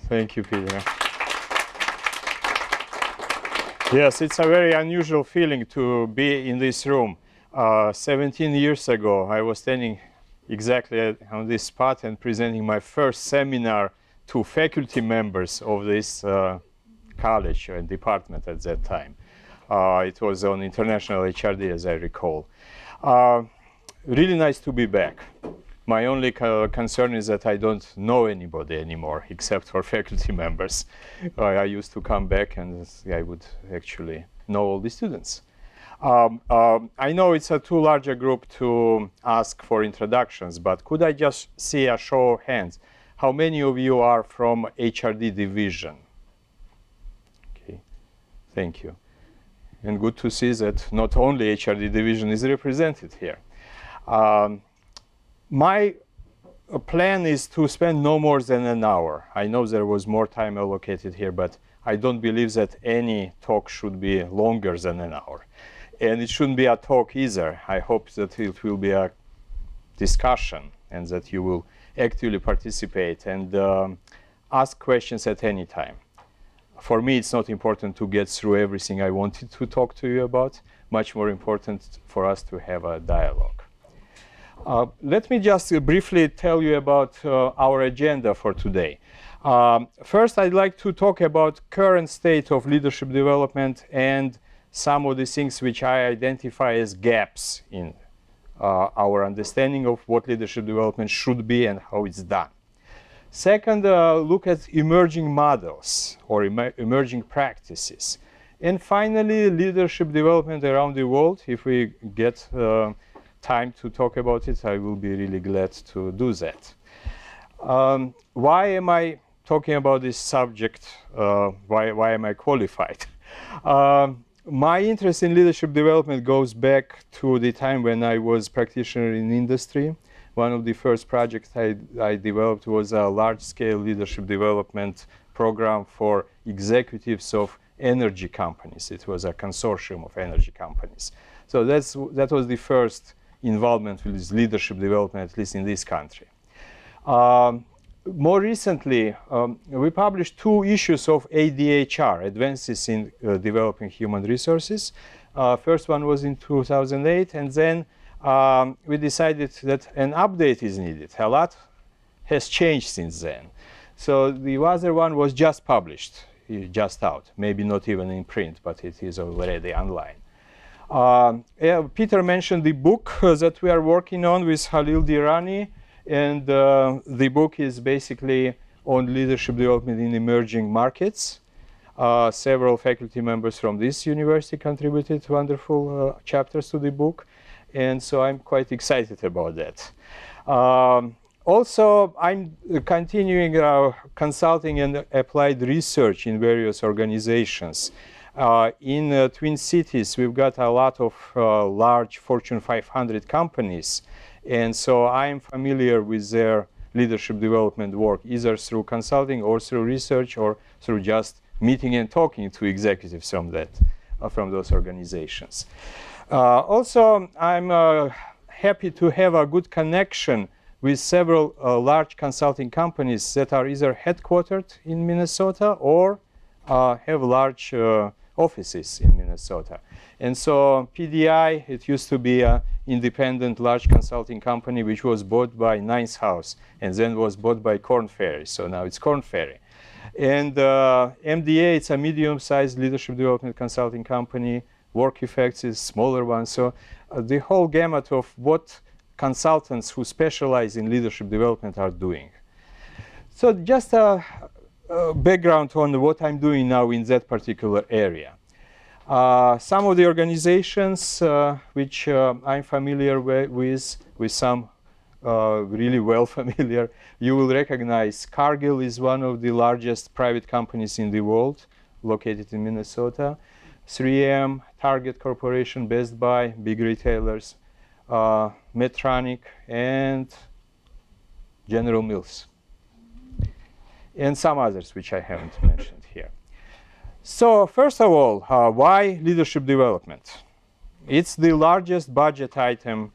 Thank you, Peter. Yes, it's a very unusual feeling to be in this room. 17 years ago, I was standing exactly on this spot and presenting my first seminar to faculty members of this college and department at that time. It was on international HRD, as I recall. Really nice to be back. My only concern is that I don't know anybody anymore, except for faculty members. I used to come back and I would actually know all the students. I know it's a too large a group to ask for introductions, but could I just see a show of hands? How many of you are from HRD division? Okay, thank you. And good to see that not only HRD division is represented here. My plan is to spend no more than an hour. I know there was more time allocated here, but I don't believe that any talk should be longer than an hour. And it shouldn't be a talk either. I hope that it will be a discussion and that you will actively participate and ask questions at any time. For me, it's not important to get through everything I wanted to talk to you about. Much more important for us to have a dialogue. Let me just briefly tell you about our agenda for today. First, I'd like to talk about current state of leadership development and some of the things which I identify as gaps in our understanding of what leadership development should be and how it's done. Second, look at emerging models or emerging practices. And finally, leadership development around the world. If we get time to talk about it, I will be really glad to do that. Why am I talking about this subject? Why am I qualified? My interest in leadership development goes back to the time when I was practitioner in industry. One of the first projects I developed was a large-scale leadership development program for executives of energy companies. It was a consortium of energy companies. So that was the first involvement with leadership development, at least in this country. More recently, we published 2 issues of ADHR, Advances in Developing Human Resources. First one was in 2008, and then we decided that an update is needed. A lot has changed since then. So the other one was just published, just out, maybe not even in print, but it is already online. Peter mentioned the book that we are working on with Halil Dirani, and the book is basically on leadership development in emerging markets. Several faculty members from this university contributed wonderful chapters to the book, and so I'm quite excited about that. Also, I'm continuing consulting and applied research in various organizations. In Twin Cities, we've got a lot of large Fortune 500 companies, and so I'm familiar with their leadership development work, either through consulting or through research or through just meeting and talking to executives from those organizations. Also, I'm happy to have a good connection with several large consulting companies that are either headquartered in Minnesota or have large offices in Minnesota. And so PDI, it used to be an independent large consulting company which was bought by Ninth House and then was bought by Korn Ferry. So now it's Korn Ferry. And MDA, it's a medium-sized leadership development consulting company. Work Effects is a smaller one. So the whole gamut of what consultants who specialize in leadership development are doing. So just a background on what I'm doing now in that particular area. Some of the organizations which I'm familiar with some really well familiar, you will recognize Cargill is one of the largest private companies in the world, located in Minnesota. 3M, Target Corporation, Best Buy, big retailers, Medtronic, and General Mills, and some others which I haven't mentioned here. So first of all, why leadership development? It's the largest budget item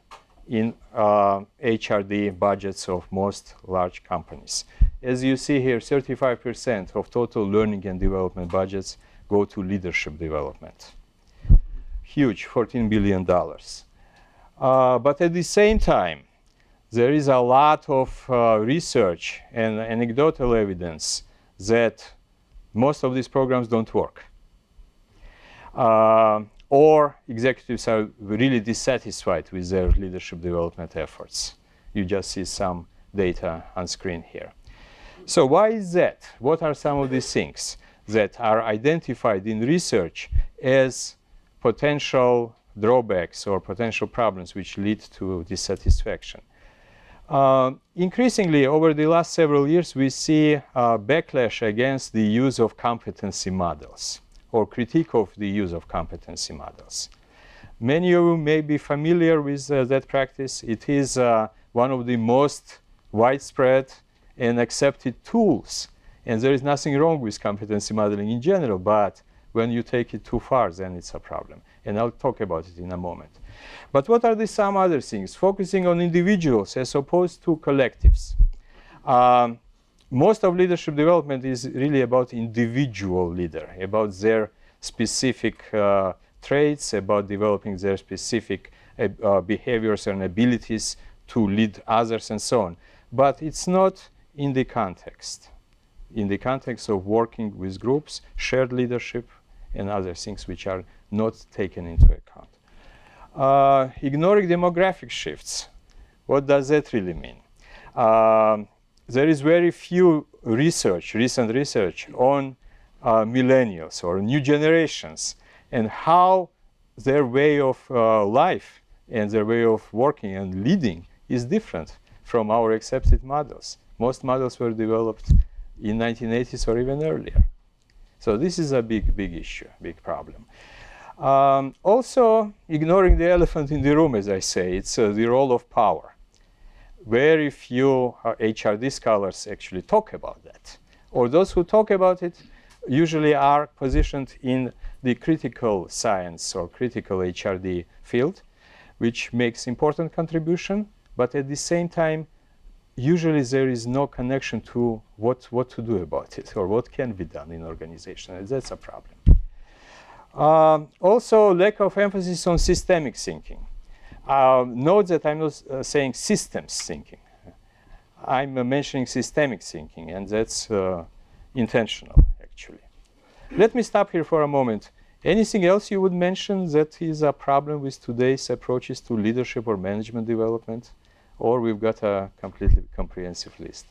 in HRD budgets of most large companies. as you see here, 35% of total learning and development budgets go to leadership development. Huge, $14 billion. But at the same time, there is a lot of research and anecdotal evidence that most of these programs don't work. Or executives are really dissatisfied with their leadership development efforts. You just see some data on screen here. So why is that? What are some of these things that are identified in research as potential drawbacks or potential problems which lead to dissatisfaction? Increasingly, over the last several years, we see a backlash against the use of competency models or critique of the use of competency models. Many of you may be familiar with that practice. It is one of the most widespread and accepted tools. And there is nothing wrong with competency modeling in general, but when you take it too far, then it's a problem. And I'll talk about it in a moment. But what are some other things? Focusing on individuals as opposed to collectives. Most of leadership development is really about individual leader, about their specific traits, about developing their specific behaviors and abilities to lead others and so on. But it's not in the context of working with groups, shared leadership, and other things which are not taken into account. Ignoring demographic shifts. What does that really mean? There is very few recent research on millennials or new generations and how their way of life and their way of working and leading is different from our accepted models. Most models were developed in 1980s or even earlier. So this is a big issue, big problem. Also, ignoring the elephant in the room, as I say, it's the role of power. Very few HRD scholars actually talk about that. Or those who talk about it usually are positioned in the critical science or critical HRD field, which makes important contribution, but at the same time, usually there is no connection to what to do about it or what can be done in organization. And that's a problem. Also, lack of emphasis on systemic thinking. Note that I'm not saying systems thinking. I'm mentioning systemic thinking, and that's intentional, actually. Let me stop here for a moment. Anything else you would mention that is a problem with today's approaches to leadership or management development? Or we've got a completely comprehensive list?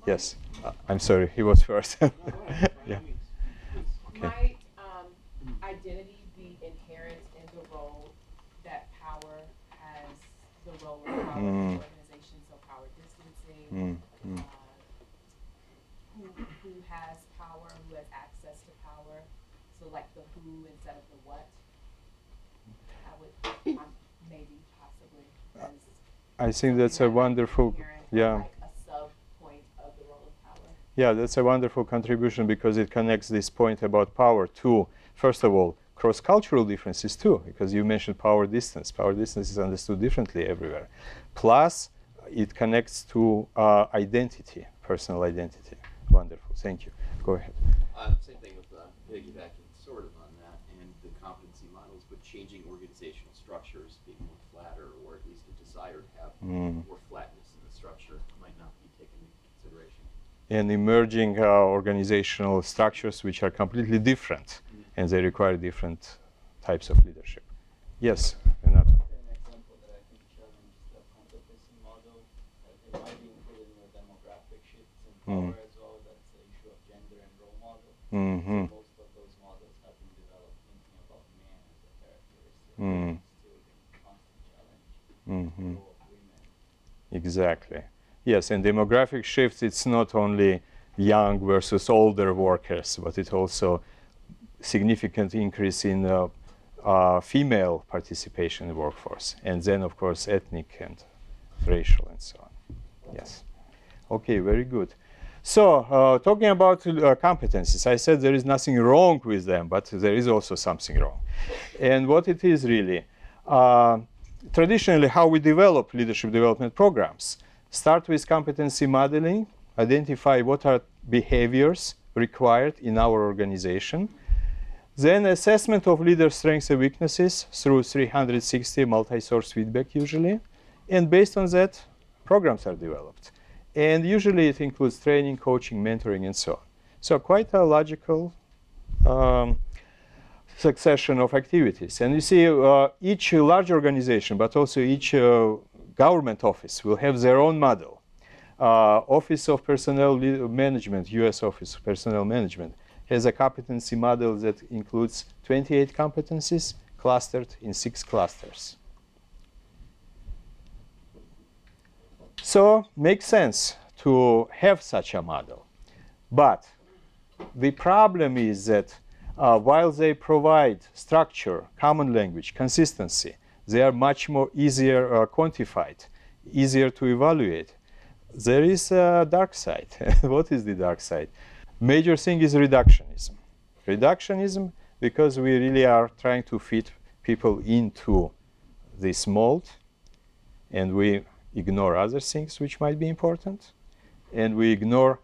Yes, I'm sorry, he was first. Yeah. Okay. Might identity be inherent in the role that power has, the role of power in organizations, so power distancing, who has power, who has access to power, so like the who instead of the what? I would maybe possibly. I think that's a wonderful, yeah. Like a sub-point of the role of power. Yeah, that's a wonderful contribution because it connects this point about power to, first of all, cross-cultural differences too, because you mentioned power distance. Power distance is understood differently everywhere. Plus, it connects to identity, personal identity. Wonderful, thank you. Go ahead. Same thing with piggybacking sort of on that and the competency models, but changing organizational structures, being more flatter, or at least a desire to have more flatness in the structure might not be taken into consideration. And emerging organizational structures which are completely different, and they require different types of leadership. Yes, Renato. An example that I think challenges the competency model, it might be included in the demographic shifts in power as well. That's the issue of gender and role model. So most of those models have been developed thinking about man as a characteristic. Still a constant challenge for women. Exactly. Yes, and demographic shifts, it's not only young versus older workers, but it also significant increase in female participation in the workforce. And then, of course, ethnic and racial and so on. Yes. Okay, very good. So, talking about competencies, I said there is nothing wrong with them, but there is also something wrong. And what it is really, traditionally how we develop leadership development programs. Start with competency modeling, identify what are behaviors required in our organization. Then assessment of leader strengths and weaknesses through 360 multi-source feedback usually. And based on that, programs are developed. And usually it includes training, coaching, mentoring, and so on. So quite a logical succession of activities. And you see each large organization, but also each government office will have their own model. Office of Personnel Management, US Office of Personnel Management, has a competency model that includes 28 competencies clustered in 6 clusters. So, makes sense to have such a model. But the problem is that while they provide structure, common language, consistency, they are much more easier quantified, easier to evaluate. There is a dark side. What is the dark side? Major thing is reductionism. Reductionism because we really are trying to fit people into this mold, and we ignore other things which might be important, and we ignore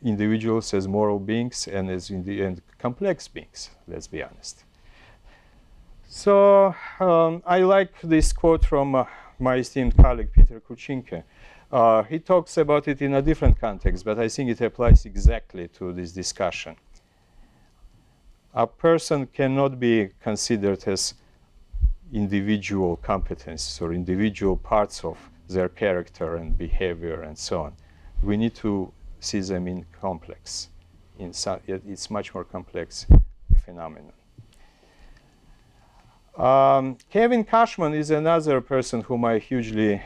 individuals as moral beings and as in the end complex beings, let's be honest. So I like this quote from my esteemed colleague Peter Kuchinke. He talks about it in a different context, but I think it applies exactly to this discussion. A person cannot be considered as individual competencies or individual parts of their character and behavior and so on. We need to see them in complex. It's much more complex phenomenon. Kevin Cashman is another person whom I hugely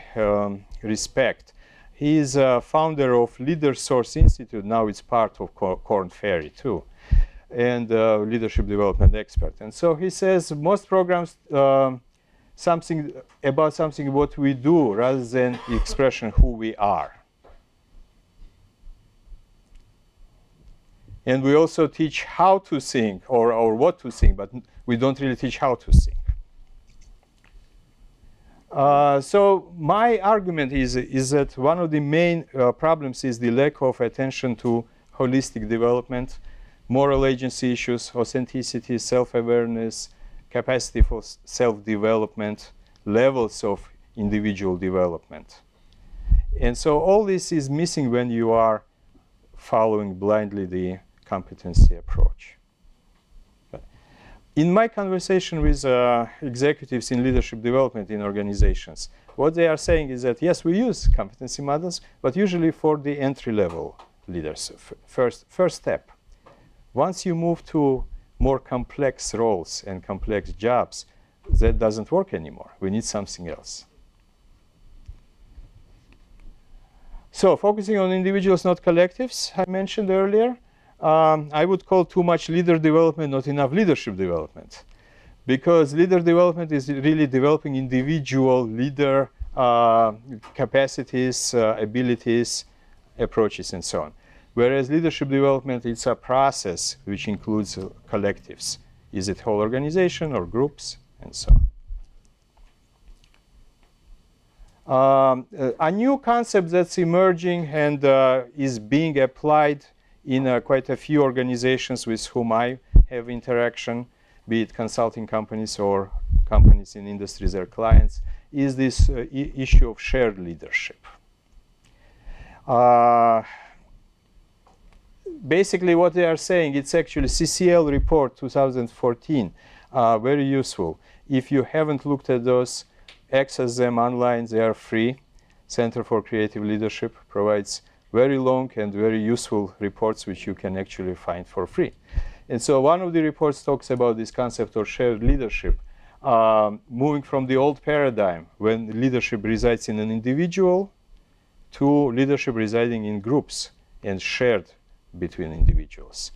respect. He is a founder of Leader Source Institute. Now it's part of Korn Ferry too, and leadership development expert. And so he says most programs something what we do rather than the expression who we are. And we also teach how to think or what to think, but we don't really teach how to think. So my argument is that one of the main problems is the lack of attention to holistic development, moral agency issues, authenticity, self-awareness, capacity for self-development, levels of individual development. And so all this is missing when you are following blindly the competency approach. In my conversation with executives in leadership development in organizations, what they are saying is that, yes, we use competency models, but usually for the entry-level leaders, first step. Once you move to more complex roles and complex jobs, that doesn't work anymore. We need something else. So focusing on individuals, not collectives, I mentioned earlier. I would call too much leader development, not enough leadership development. Because leader development is really developing individual leader capacities, abilities, approaches, and so on. Whereas leadership development, it's a process which includes collectives. Is it whole organization or groups, and so on. A new concept that's emerging and is being applied in quite a few organizations with whom I have interaction, be it consulting companies or companies in industries or clients, is this issue of shared leadership. Basically what they are saying, it's actually CCL report 2014, very useful. If you haven't looked at those, access them online, they are free. Center for Creative Leadership provides very long and very useful reports which you can actually find for free. And so one of the reports talks about this concept of shared leadership, moving from the old paradigm when leadership resides in an individual to leadership residing in groups and shared between individuals.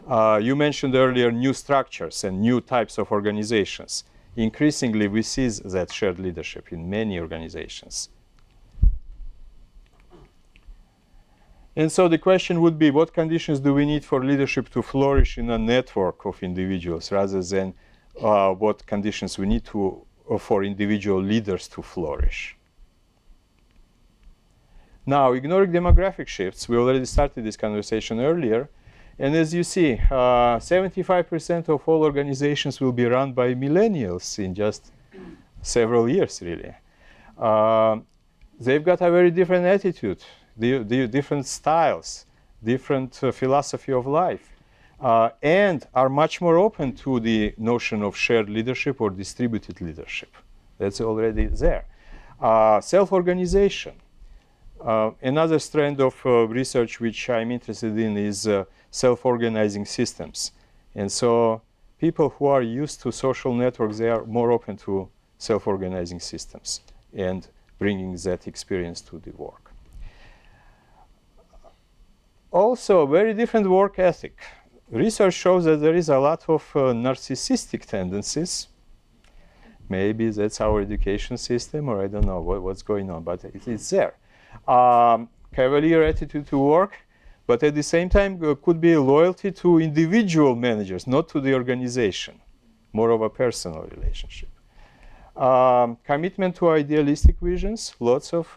You mentioned earlier new structures and new types of organizations. Increasingly, we see that shared leadership in many organizations. And so the question would be, what conditions do we need for leadership to flourish in a network of individuals, rather than what conditions we need for individual leaders to flourish? Now, ignoring demographic shifts, we already started this conversation earlier. And as you see, 75% of all organizations will be run by millennials in just several years, really. They've got a very different attitude, different styles, different philosophy of life, and are much more open to the notion of shared leadership or distributed leadership. That's already there. Self-organization. Another strand of research which I'm interested in is self-organizing systems. And so people who are used to social networks, they are more open to self-organizing systems and bringing that experience to the work. Also, very different work ethic. Research shows that there is a lot of narcissistic tendencies. Maybe that's our education system, or I don't know what's going on, but it's there. Cavalier attitude to work, but at the same time could be loyalty to individual managers, not to the organization, more of a personal relationship. Commitment to idealistic visions. Lots of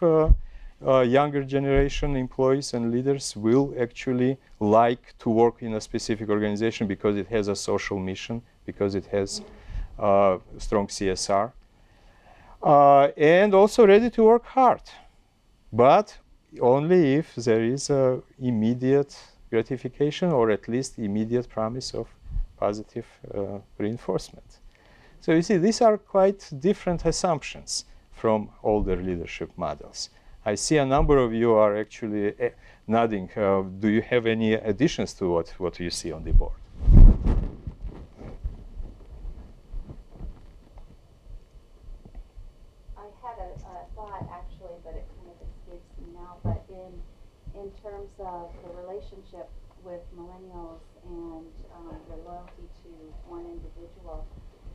younger generation employees and leaders will actually like to work in a specific organization because it has a social mission, because it has strong CSR. And also ready to work hard, but only if there is immediate gratification or at least immediate promise of positive reinforcement. So you see, these are quite different assumptions from older leadership models. I see a number of you are actually nodding. Do you have any additions to what you see on the board? I had a thought actually, but it kind of escapes me now. But in terms of the relationship with millennials and their loyalty to one individual,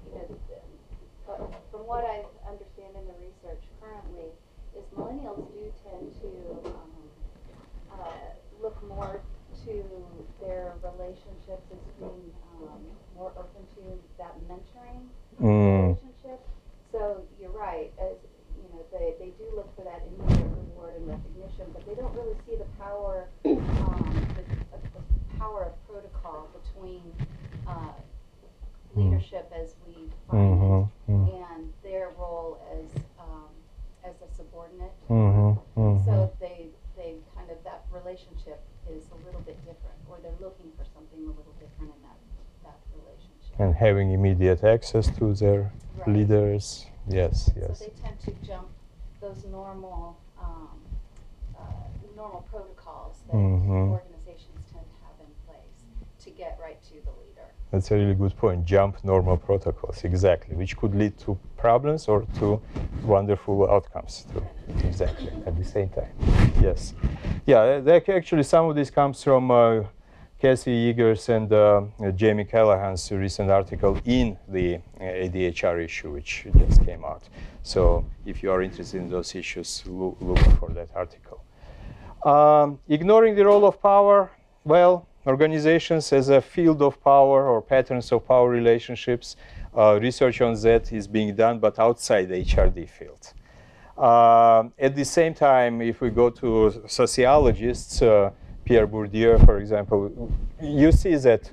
you know, from what I understand in the research currently, is millennials do tend to look more to their relationships as being more open to that mentoring relationship. So you're right, as you know, they do look for that immediate reward and recognition, but they don't really see the power, the power of protocol between leadership as we find it and their role as a subordinate. So they kind of, that relationship is a little bit different, or they're looking for something a little different in that relationship. And having immediate access to their leaders. Yes, yes. So they tend to jump those normal normal protocols that organizations tend to have in place to get right to the leader. That's a really good point. Jump normal protocols, exactly, which could lead to problems or to wonderful outcomes too. Exactly, at the same time. Yes. Yeah, actually some of this comes from Cassie Eagers and Jamie Callahan's recent article in the ADHR issue, which just came out. So if you are interested in those issues, look for that article. Ignoring the role of power, well, organizations as a field of power or patterns of power relationships, research on that is being done, but outside the HRD field. At the same time, if we go to sociologists, Pierre Bourdieu, for example, you see that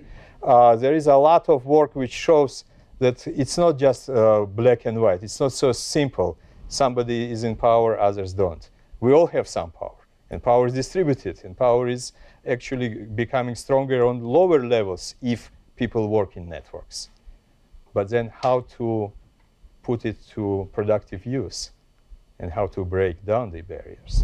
there is a lot of work which shows that it's not just black and white. It's not so simple. Somebody is in power, others don't. We all have some power, and power is distributed, and power is actually becoming stronger on lower levels if people work in networks. But then how to put it to productive use and how to break down the barriers.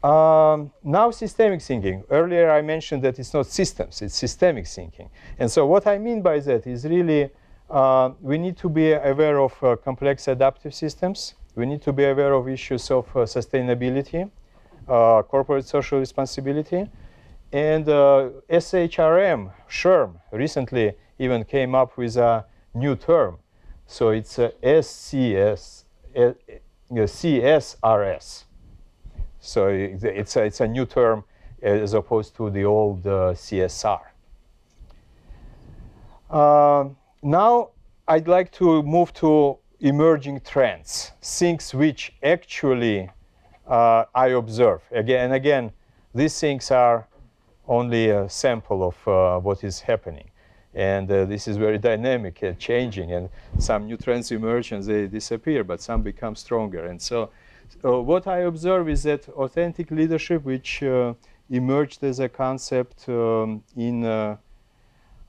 Now systemic thinking. Earlier I mentioned that it's not systems, it's systemic thinking. And so what I mean by that is really we need to be aware of complex adaptive systems. We need to be aware of issues of sustainability, corporate social responsibility. And SHRM, SHRM, recently even came up with a new term. So it's CSRS. So it's a new term as opposed to the old CSR. Now I'd like to move to emerging trends, things which actually I observe. Again, these things are only a sample of what is happening. And this is very dynamic and changing. And some new trends emerge and they disappear, but some become stronger. And so what I observe is that authentic leadership, which emerged as a concept in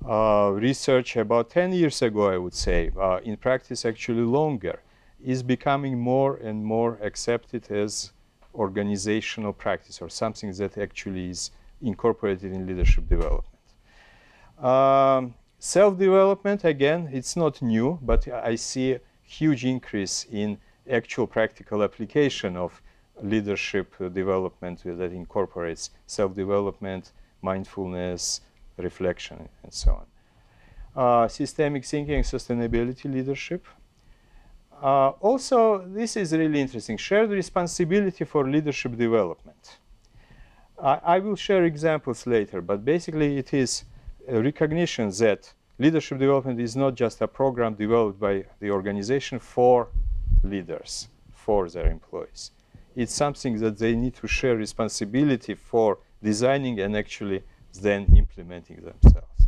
research about 10 years ago, I would say, in practice actually longer, is becoming more and more accepted as organizational practice or something that actually is incorporated in leadership development. Self-development, again, it's not new, but I see a huge increase in actual practical application of leadership development that incorporates self-development, mindfulness, reflection, and so on. Systemic thinking, sustainability leadership. Also, this is really interesting, shared responsibility for leadership development. I will share examples later, but basically it is a recognition that leadership development is not just a program developed by the organization for leaders, for their employees. It's something that they need to share responsibility for designing and actually then implementing themselves.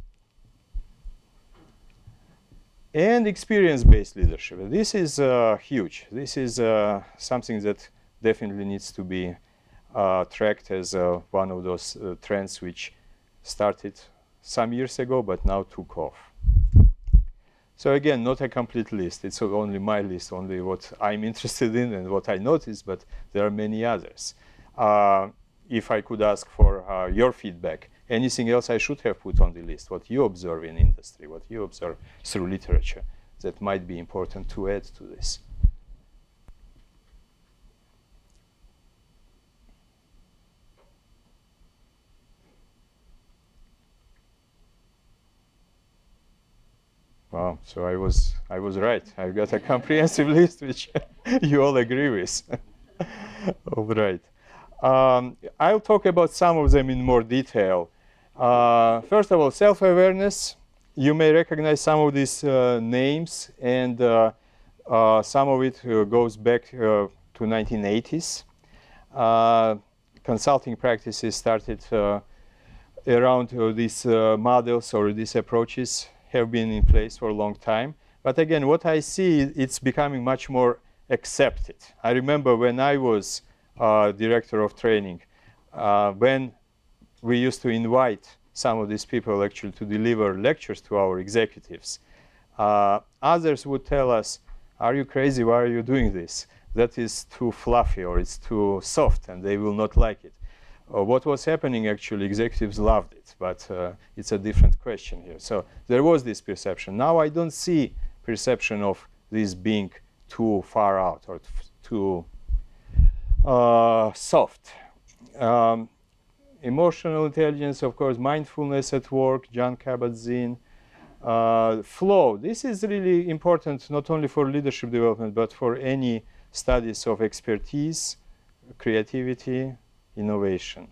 And experience-based leadership. This is huge. This is something that definitely needs to be tracked as one of those trends which started some years ago, but now took off. So again, not a complete list. It's only my list, only what I'm interested in and what I noticed, but there are many others. If I could ask for your feedback, anything else I should have put on the list, what you observe in industry, what you observe through literature that might be important to add to this. Wow, so I was right. I've got a comprehensive list which you all agree with. All right. I'll talk about some of them in more detail. First of all, self-awareness. You may recognize some of these names, and some of it goes back to 1980s. Consulting practices started around these models or these approaches have been in place for a long time. But again, what I see, it's becoming much more accepted. I remember when I was director of training, when we used to invite some of these people actually to deliver lectures to our executives, others would tell us, "Are you crazy? Why are you doing this? That is too fluffy or it's too soft and they will not like it." What was happening actually, executives loved it, but it's a different question here. So there was this perception. Now I don't see perception of this being too far out or too soft. Emotional intelligence, of course, mindfulness at work, John Kabat-Zinn. Flow, this is really important not only for leadership development, but for any studies of expertise, creativity, innovation.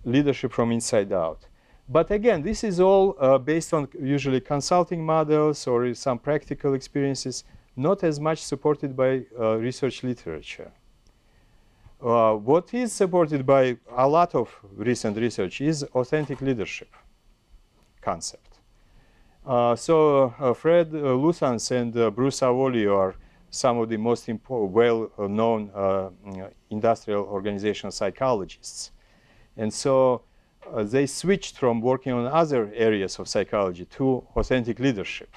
Leadership from inside out. But again, this is all based on usually consulting models or some practical experiences, not as much supported by research literature. What is supported by a lot of recent research is authentic leadership concept. Fred Luthans and Bruce Avolio are some of the most well-known industrial organizational psychologists. And so they switched from working on other areas of psychology to authentic leadership.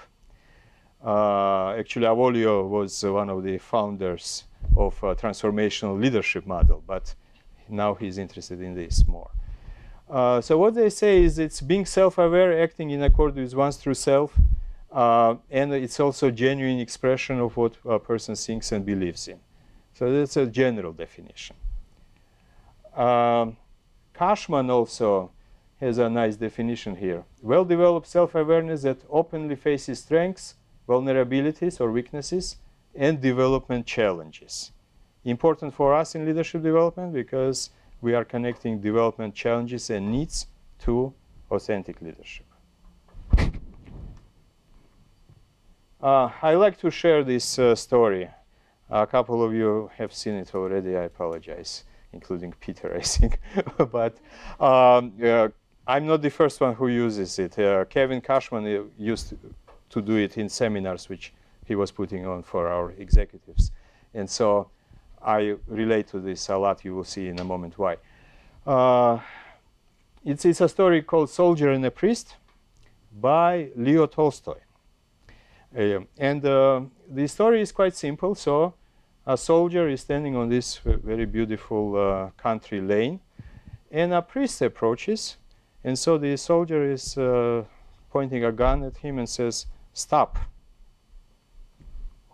Actually, Avolio was one of the founders of a transformational leadership model, but now he's interested in this more. So what they say is it's being self-aware, acting in accord with one's true self, and it's also genuine expression of what a person thinks and believes in. So that's a general definition. Cashman also has a nice definition here. Well-developed self-awareness that openly faces strengths, vulnerabilities or weaknesses, and development challenges. important for us in leadership development because we are connecting development challenges and needs to authentic leadership. I like to share this story. A couple of you have seen it already. I apologize, including Peter, I think. But I'm not the first one who uses it. Kevin Cashman used to do it in seminars, which he was putting on for our executives. And so I relate to this a lot. You will see in a moment why. It's a story called Soldier and a Priest by Leo Tolstoy. And the story is quite simple. So a soldier is standing on this very beautiful country lane, and a priest approaches. And so the soldier is pointing a gun at him and says, "Stop.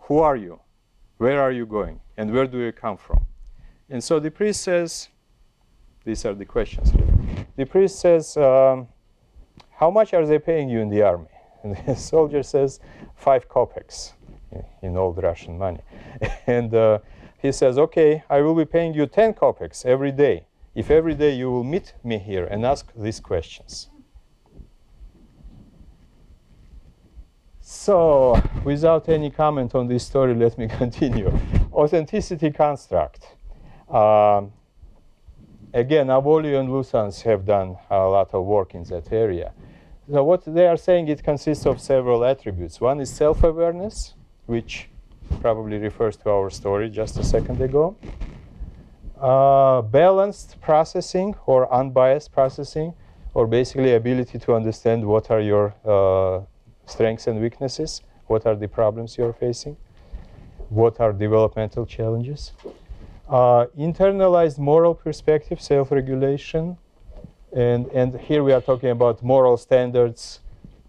Who are you? Where are you going? And where do you come from?" And so the priest says, these are the questions. The priest says, "How much are they paying you in the army?" And the soldier says, 5 kopecks in old Russian money. And he says, "Okay, I will be paying you 10 kopecks every day if every day you will meet me here and ask these questions." So, without any comment on this story, let me continue. Authenticity construct. Again, Avolio and Lusans have done a lot of work in that area. So what they are saying, it consists of several attributes. One is self-awareness, which probably refers to our story just a second ago. Balanced processing or unbiased processing, or basically ability to understand what are your strengths and weaknesses, what are the problems you're facing, what are developmental challenges. Internalized moral perspective, self-regulation, and here we are talking about moral standards,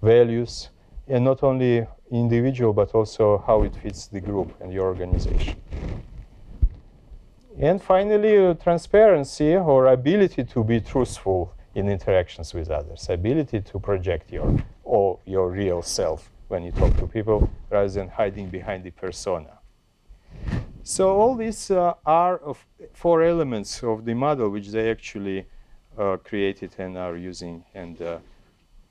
values, and not only individual, but also how it fits the group and your organization. And finally, transparency or ability to be truthful in interactions with others, ability to project your real self when you talk to people rather than hiding behind the persona. So all these are 4 elements of the model which they actually created and are using and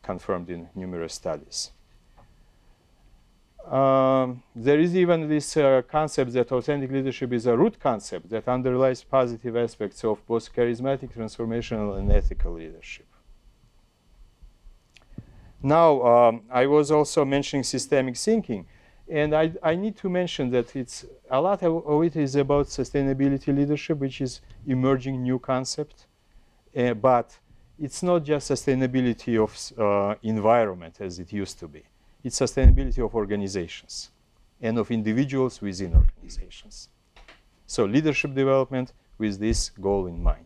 confirmed in numerous studies. There is even this concept that authentic leadership is a root concept that underlies positive aspects of both charismatic, transformational, and ethical leadership. Now, I was also mentioning systemic thinking, and I need to mention that a lot of it is about sustainability leadership, which is emerging new concept. But it's not just sustainability of environment as it used to be. It's sustainability of organizations and of individuals within organizations. So leadership development with this goal in mind.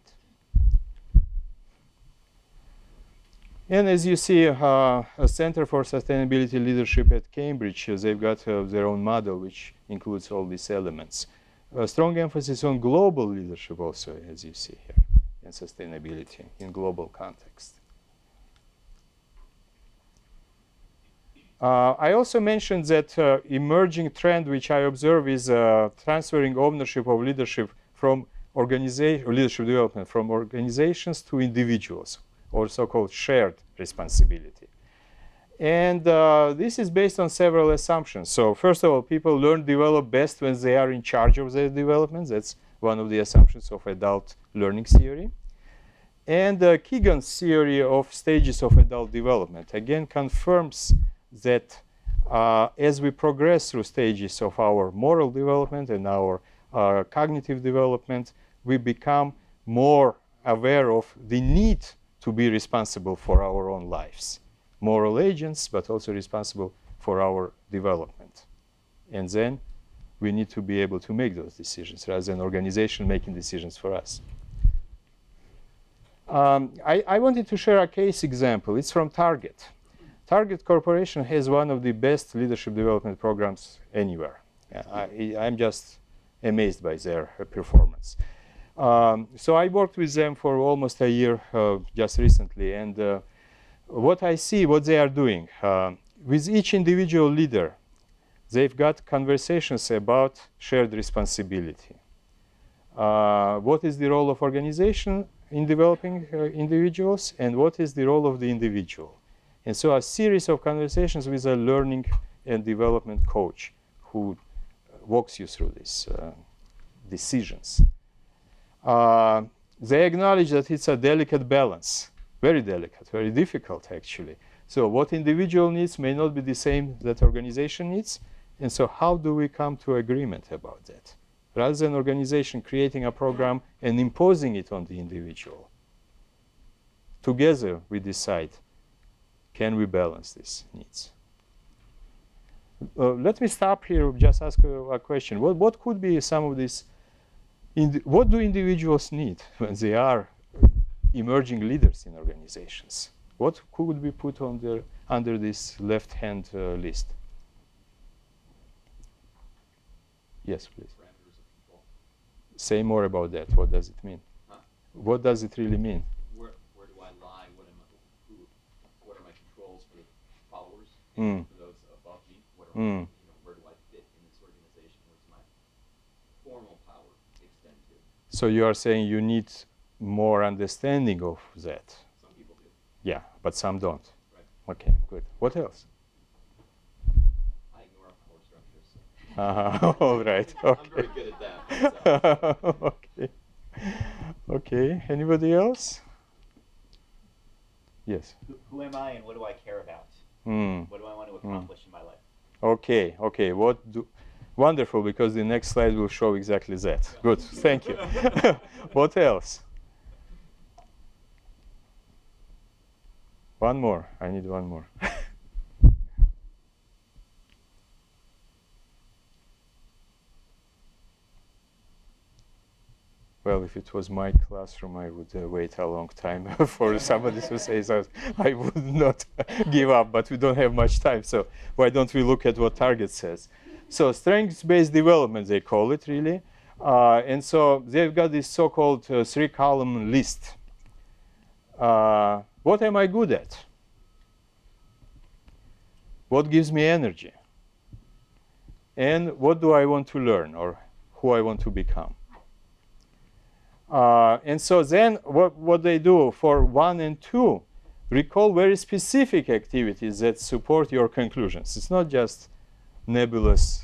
And as you see, a Center for Sustainability Leadership at Cambridge, they've got their own model, which includes all these elements. A strong emphasis on global leadership also, as you see here. And sustainability in global context. I also mentioned that emerging trend which I observe is transferring ownership of leadership from leadership development from organizations to individuals, or so-called shared responsibility. And this is based on several assumptions. So first of all, people learn, develop best when they are in charge of their development. That's one of the assumptions of adult learning theory. And Keegan's theory of stages of adult development, again, confirms that as we progress through stages of our moral development and our cognitive development, we become more aware of the need to be responsible for our own lives. Moral agents, but also responsible for our development. And then we need to be able to make those decisions rather than organization making decisions for us. I wanted to share a case example. It's from Target. Target Corporation has one of the best leadership development programs anywhere. I'm just amazed by their performance. So I worked with them for almost a year just recently. And what I see, what they are doing, with each individual leader, they've got conversations about shared responsibility. What is the role of organization in developing individuals, and what is the role of the individual? And so a series of conversations with a learning and development coach who walks you through these decisions. They acknowledge that it's a delicate balance, very delicate, very difficult actually. So what individual needs may not be the same that organization needs. And so how do we come to agreement about that? Rather than organization creating a program and imposing it on the individual. Together we decide, can we balance these needs? Let me stop here, just ask a question. What could be some of these, what do individuals need when they are emerging leaders in organizations? What could be put on under this left-hand list? Yes, please. Parameters of control. Say more about that. What does it mean? Huh? What does it really mean? Where do I lie? What are my controls for the followers? Mm. For those above me? What are Mm. where do I fit in this organization? Where's my formal power extend to? So you are saying you need more understanding of that. Some people do. Yeah, but some don't. Right. Okay, good. What else? I ignore power structures. All right. I'm Okay. very good at that. myself. Okay. Okay. Anybody else? Yes. Who am I and what do I care about? Mm. What do I want to accomplish in my life? Okay. Okay. Wonderful, because the next slide will show exactly that. Good. Thank you. What else? One more. I need one more. Well, if it was my classroom, I would wait a long time for somebody to say that. I would not give up, but we don't have much time. So why don't we look at what Target says? So strengths-based development, they call it really. And so they've got this so-called three-column list. What am I good at? What gives me energy? And what do I want to learn, or who I want to become? And so then what they do for 1 and 2, recall very specific activities that support your conclusions. It's not just nebulous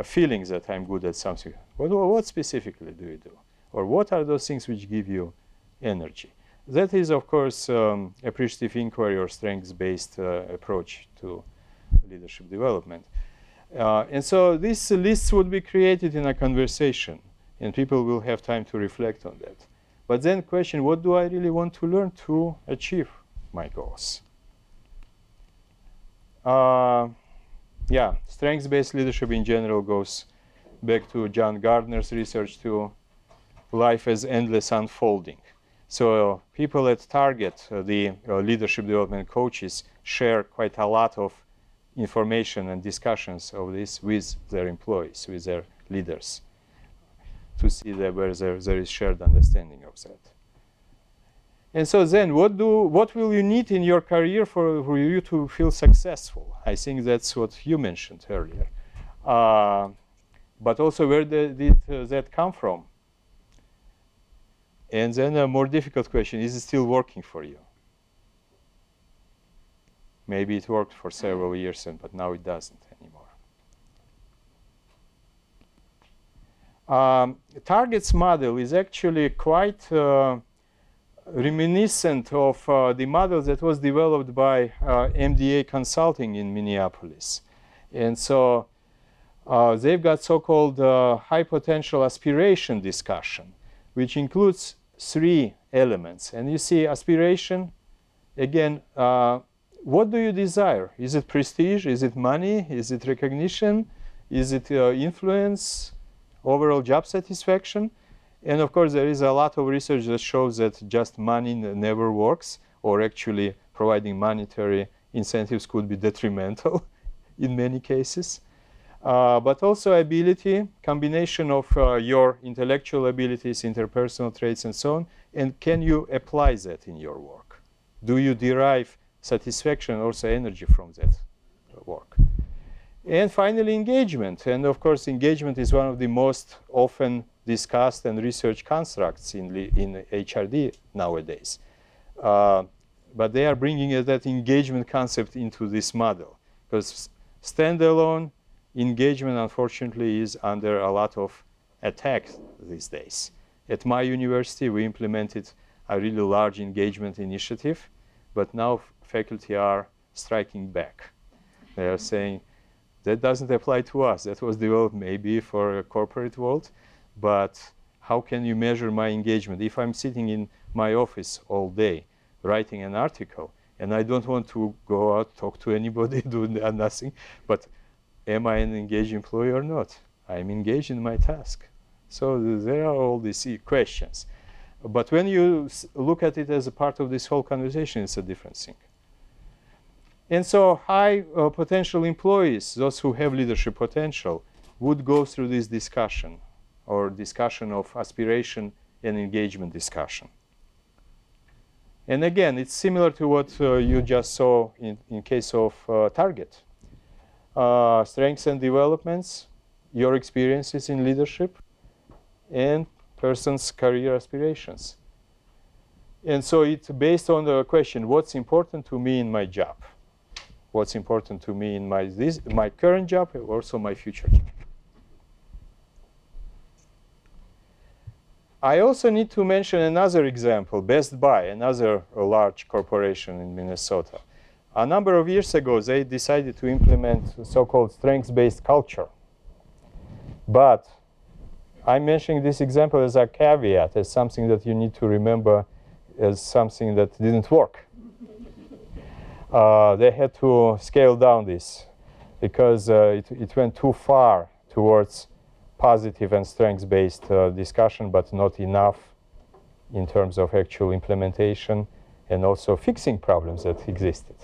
feelings that I'm good at something. What specifically do you do? Or what are those things which give you energy? That is, of course, appreciative inquiry or strengths-based approach to leadership development. And so these lists would be created in a conversation, and people will have time to reflect on that. But then question, what do I really want to learn to achieve my goals? Yeah, strengths-based leadership in general goes back to John Gardner's research to life as endless unfolding. So people at Target, the leadership development coaches, share quite a lot of information and discussions of this with their employees, with their leaders, to see that where there is shared understanding of that. And so then, what will you need in your career for you to feel successful? I think that's what you mentioned earlier. But also, where did that come from? And then a more difficult question, is it still working for you? Maybe it worked for several years, but now it doesn't anymore. Target's model is actually quite reminiscent of the model that was developed by MDA Consulting in Minneapolis. And so they've got so-called high potential aspiration discussion, which includes 3 elements. And you see aspiration, again, what do you desire? Is it prestige? Is it money? Is it recognition? Is it influence? Overall job satisfaction? And of course, there is a lot of research that shows that just money never works, or actually providing monetary incentives could be detrimental in many cases. But also ability, combination of your intellectual abilities, interpersonal traits, and so on, and can you apply that in your work? Do you derive satisfaction, also energy from that work? And finally, engagement. And of course, engagement is one of the most often discussed and researched constructs in HRD nowadays. But they are bringing that engagement concept into this model, because standalone engagement, unfortunately, is under a lot of attack these days. At my university, we implemented a really large engagement initiative, but now faculty are striking back. They are saying, that doesn't apply to us. That was developed maybe for a corporate world, but how can you measure my engagement? If I'm sitting in my office all day writing an article, and I don't want to go out, talk to anybody, do nothing, but am I an engaged employee or not? I'm engaged in my task. So there are all these questions. But when you look at it as a part of this whole conversation, it's a different thing. And so high potential employees, those who have leadership potential, would go through this discussion, or discussion of aspiration and engagement discussion. And again, it's similar to what you just saw in case of Target. Strengths and developments, your experiences in leadership, and person's career aspirations. And so it's based on the question, what's important to me in my job? What's important to me in my current job, and also my future job. I also need to mention another example, Best Buy, another large corporation in Minnesota. A number of years ago, they decided to implement so-called strengths-based culture. But I'm mentioning this example as a caveat, as something that you need to remember as something that didn't work. They had to scale down this because it went too far towards positive and strengths-based discussion, but not enough in terms of actual implementation and also fixing problems that existed.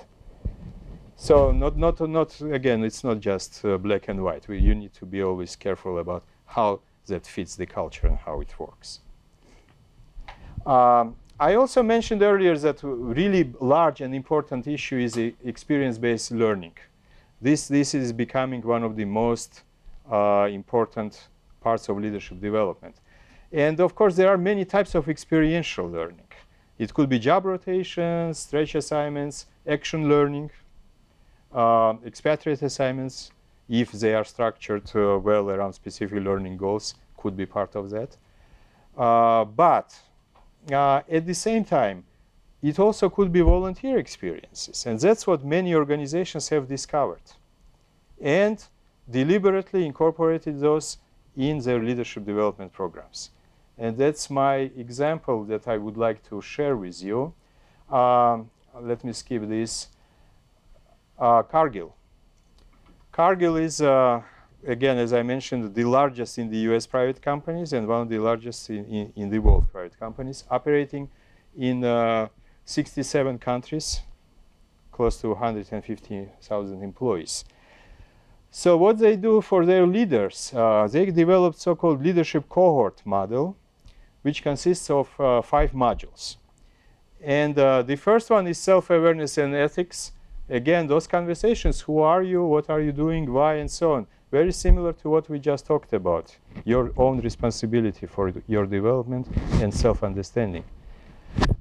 So not again, it's not just black and white. You need to be always careful about how that fits the culture and how it works. I also mentioned earlier that really large and important issue is the experience-based learning. This is becoming one of the most important parts of leadership development. And of course, there are many types of experiential learning. It could be job rotations, stretch assignments, action learning, expatriate assignments, if they are structured well around specific learning goals, could be part of that. But at the same time, it also could be volunteer experiences. And that's what many organizations have discovered and deliberately incorporated those in their leadership development programs. And that's my example that I would like to share with you. Let me skip this. Cargill. Cargill is, again, as I mentioned, the largest in the US private companies and one of the largest in the world private companies, operating in 67 countries, close to 150,000 employees. So what they do for their leaders, they developed so-called leadership cohort model, which consists of 5 modules. And the first one is self-awareness and ethics. Again, those conversations, who are you, what are you doing, why, and so on. Very similar to what we just talked about, your own responsibility for your development and self-understanding.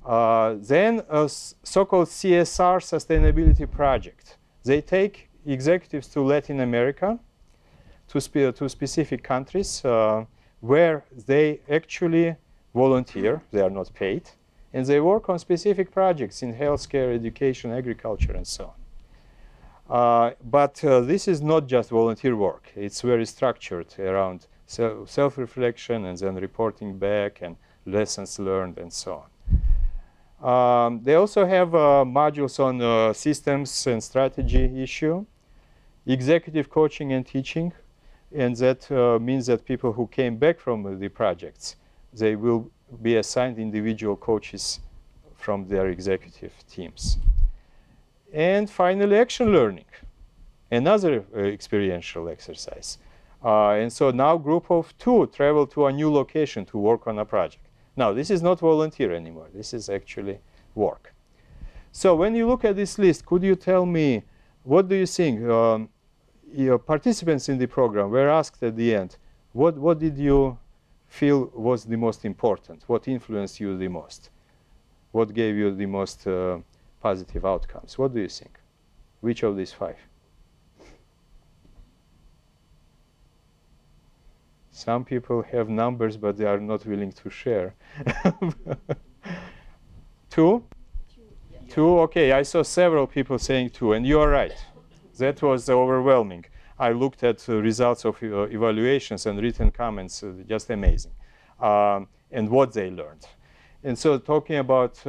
Then a so-called CSR sustainability project. They take executives to Latin America, to specific countries where they actually volunteer, they are not paid, and they work on specific projects in healthcare, education, agriculture, and so on. But this is not just volunteer work. It's very structured around self-reflection and then reporting back and lessons learned and so on. They also have modules on systems and strategy issue, executive coaching and teaching, and that means that people who came back from the projects, they will be assigned individual coaches from their executive teams. And finally, action learning, another experiential exercise. And so now group of 2 travel to a new location to work on a project. Now, this is not volunteer anymore. This is actually work. So when you look at this list, could you tell me, what do you think? Your participants in the program were asked at the end, what did you feel was the most important? What influenced you the most? What gave you the most positive outcomes? What do you think? Which of these 5? Some people have numbers, but they are not willing to share. 2? 2, okay. I saw several people saying 2, and you are right. That was overwhelming. I looked at results of evaluations and written comments, just amazing, and what they learned. And so talking about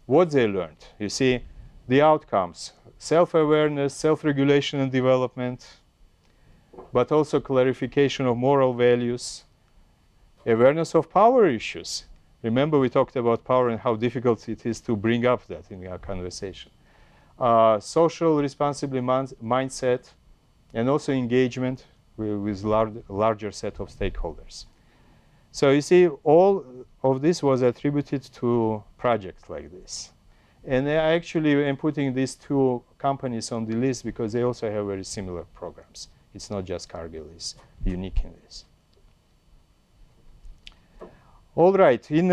what they learned, you see, the outcomes, self-awareness, self-regulation and development, but also clarification of moral values, awareness of power issues. Remember we talked about power and how difficult it is to bring up that in our conversation. Social responsibility mindset, and also engagement with larger set of stakeholders. So you see, all of this was attributed to projects like this. And I actually am putting these 2 companies on the list because they also have very similar programs. It's not just Cargill is unique in this. All right, in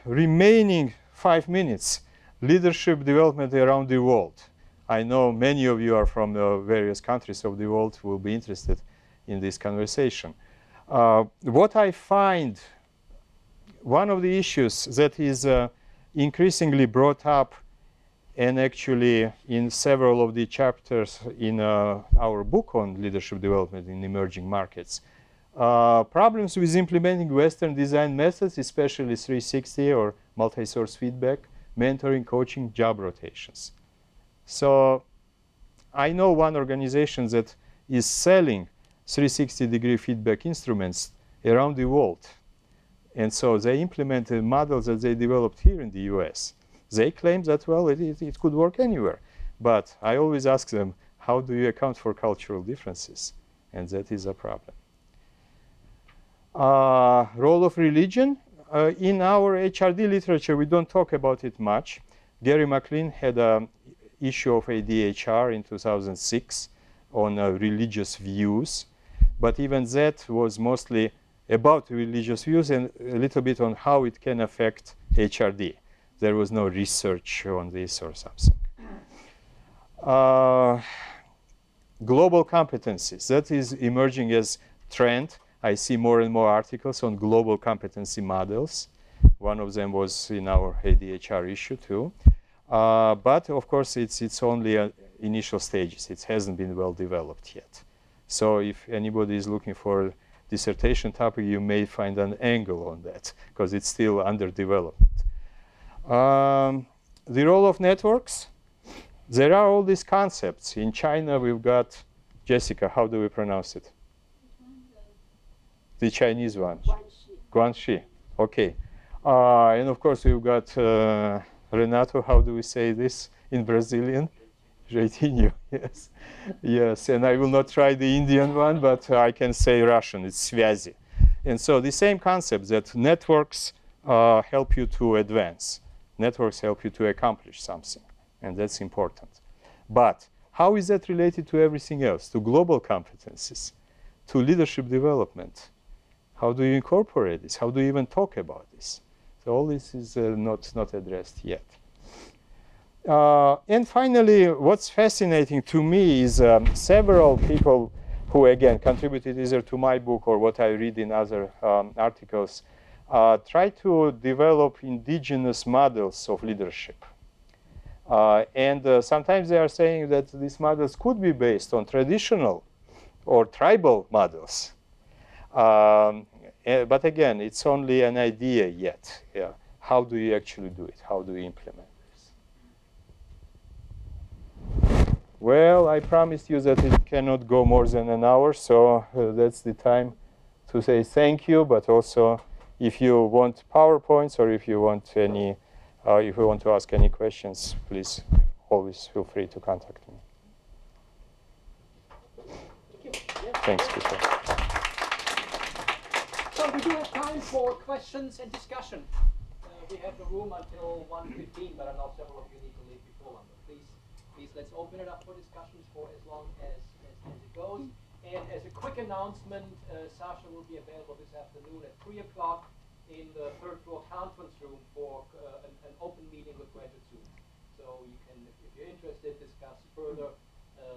remaining 5 minutes, leadership development around the world. I know many of you are from various countries of the world who will be interested in this conversation. What I find, one of the issues that is increasingly brought up, and actually in several of the chapters in our book on leadership development in emerging markets, problems with implementing Western design methods, especially 360 or multi-source feedback, mentoring, coaching, job rotations. So I know one organization that is selling 360-degree feedback instruments around the world. And so they implemented models that they developed here in the US. They claim that, well, it could work anywhere. But I always ask them, how do you account for cultural differences? And that is a problem. Role of religion. In our HRD literature, we don't talk about it much. Gary McLean had an issue of ADHR in 2006 on religious views. But even that was mostly about religious views and a little bit on how it can affect HRD. There was no research on this or something. Global competencies. That is emerging as trend. I see more and more articles on global competency models. One of them was in our ADHR issue too. But of course, it's only initial stages. It hasn't been well developed yet. So if anybody is looking for a dissertation topic, you may find an angle on that because it's still under development. The role of networks. There are all these concepts. In China, we've got, Jessica, how do we pronounce it? The Chinese one. Guanxi. Okay. And of course, we've got Renato, how do we say this in Brazilian? Jeitinho, yes. Yes, and I will not try the Indian one, but I can say Russian, it's связи. And so the same concept that networks help you to advance. Networks help you to accomplish something, and that's important. But how is that related to everything else, to global competencies, to leadership development? How do you incorporate this? How do you even talk about this? So all this is not addressed yet. And finally, what's fascinating to me is several people who, again, contributed either to my book or what I read in other articles, try to develop indigenous models of leadership. And sometimes they are saying that these models could be based on traditional or tribal models. But again, it's only an idea yet. Yeah. How do you actually do it? How do you implement this? Well, I promised you that it cannot go more than an hour, so that's the time to say thank you, but also if you want PowerPoints or if you want any, if you want to ask any questions, please always feel free to contact me. Thanks, Peter. So we do have time for questions and discussion. We have the room until 1:15, but I know several of you need to leave before 1. But please, let's open it up for discussions for as long as it goes. And as a quick announcement, Sasha will be available this afternoon at 3 o'clock in the third floor conference room for an open meeting with graduate students. So you can, if you're interested, discuss further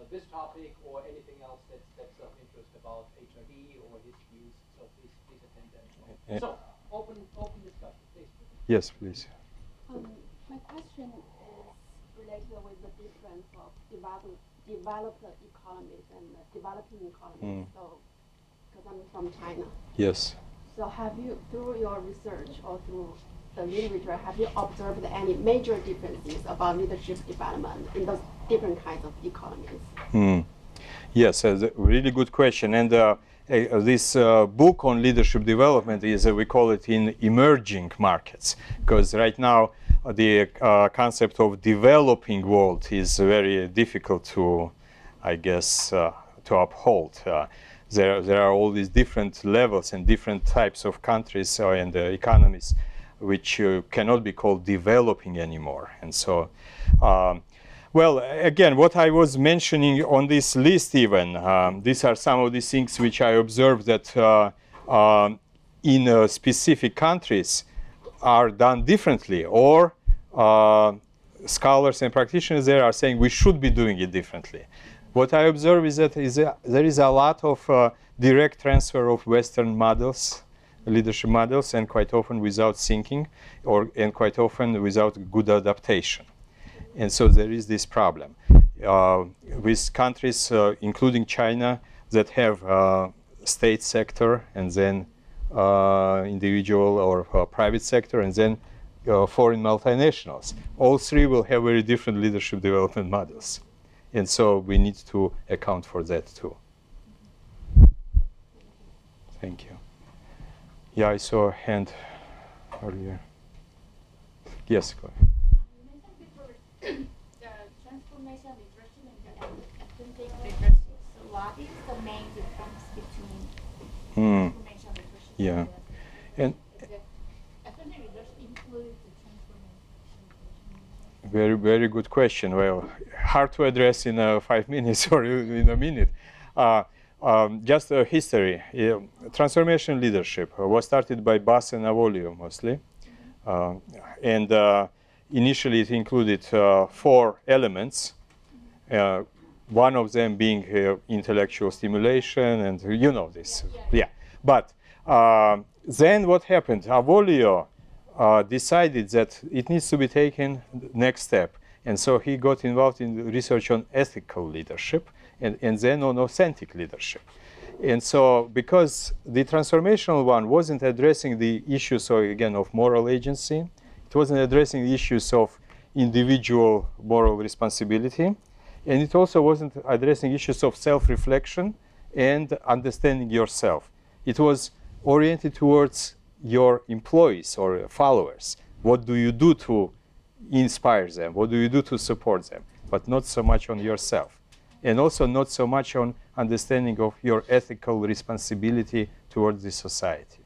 this topic or anything else that's of interest about HRD or his views. So please attend that. So open discussion, please. Yes, please. My question is related with the difference of developed economies and developing economies. So, because I'm from China. Yes. So have you, through your research or through the literature, have you observed any major differences about leadership development in those different kinds of economies? Yes, a really good question. And this book on leadership development is, we call it in emerging markets, because right now the concept of developing world is very difficult to, I guess, to uphold. There are all these different levels and different types of countries and economies which cannot be called developing anymore. And so, well, again, what I was mentioning on this list even, these are some of the things which I observed that in specific countries are done differently, or scholars and practitioners there are saying we should be doing it differently. What I observe is that there is a lot of direct transfer of Western models, leadership models, and quite often without thinking, and quite often without good adaptation. And so there is this problem with countries, including China, that have state sector and then individual or private sector, and then foreign multinationals. All three will have very different leadership development models. And so we need to account for that too. Thank you. Yeah, I saw a hand earlier. Yes, go ahead. You mentioned before the transformation leadership and the authentic leadership. So what is the main difference between transformation leadership Yeah. And the authentic leadership includes the transformation? very, very good question. Well, hard to address in 5 minutes or in a minute. Just a history. Transformation leadership was started by Bass and Avolio mostly. And initially it included 4 elements. One of them being intellectual stimulation, and you know this. Yeah. But then what happened? Avolio decided that it needs to be taken next step. And so he got involved in research on ethical leadership and then on authentic leadership. And so because the transformational one wasn't addressing the issues, again, of moral agency, it wasn't addressing the issues of individual moral responsibility, and it also wasn't addressing issues of self-reflection and understanding yourself. It was oriented towards your employees or followers. What do you do to inspire them? What do you do to support them? But not so much on yourself. And also not so much on understanding of your ethical responsibility towards the society